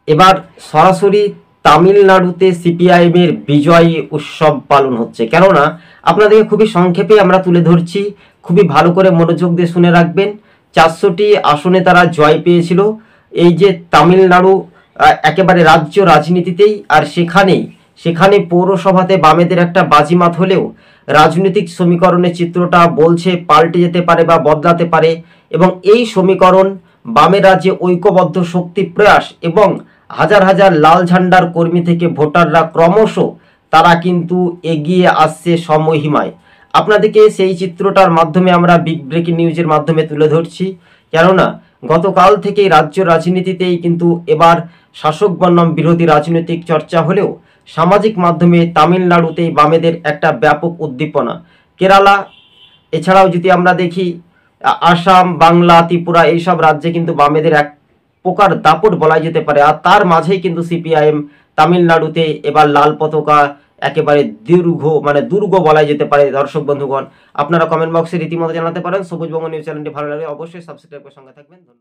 এবার সরাসরি তামিলনাড়ুতে সিপিআইএম এর বিজয় উৎসব পালন হচ্ছে। কেননা আপনাদেরকে খুবই সংক্ষেপে আমরা তুলে ধরছি, খুবই ভালো করে মনোযোগ দিয়ে শুনে রাখবেন। 400টি আসনে তারা জয় পেয়েছিল। এই যে তামিলনাড়ু একেবারে রাজ্য রাজনীতিতেই, আর সেখানে পৌরসভাতে বামেদের একটা বাজিমাত হলেও রাজনৈতিক সমীকরণের চিত্রটা বলছে পাল্টে যেতে পারে বা বদলাতে পারে। এবং এই সমীকরণ বামেরা যে ঐক্যবদ্ধ শক্তি প্রয়াস এবং হাজার হাজার লাল ঝান্ডার কর্মী থেকে ভোটাররা ক্রমশ তারা কিন্তু এগিয়ে আসছে সমহিমায়। আপনাদেরকে সেই চিত্রটার মাধ্যমে আমরা বিগ ব্রেকিং নিউজের মাধ্যমে তুলে ধরছি। কেননা গতকাল থেকেই রাজ্য রাজনীতিতেই কিন্তু এবার শাসক বনাম বিরোধী রাজনৈতিক চর্চা হলেও সামাজিক মাধ্যমে তামিলনাড়ুতেই বামেদের একটা ব্যাপক উদ্দীপনা। কেরালা এছাড়াও যদি আমরা দেখি আসাম, বাংলা, ত্রিপুরা এইসব রাজ্যে কিন্তু বামেদের এক প্রকার দাপট বলা যেতে পারে। আর তার মাঝেই কিন্তু সিপিআইএম তামিলনাড়ুতে এবার লাল পতাকা একেবারে দুর্গ বলা যেতে পারে। দর্শক বন্ধুগণ, আপনারা কমেন্ট বক্সে রীতিমতো জানাতে পারেন। সবুজবঙ্গ নিউজ চ্যানেলটি ভালো লাগলে অবশ্যই সাবস্ক্রাইব করে সঙ্গে থাকবেন। ধন্যবাদ।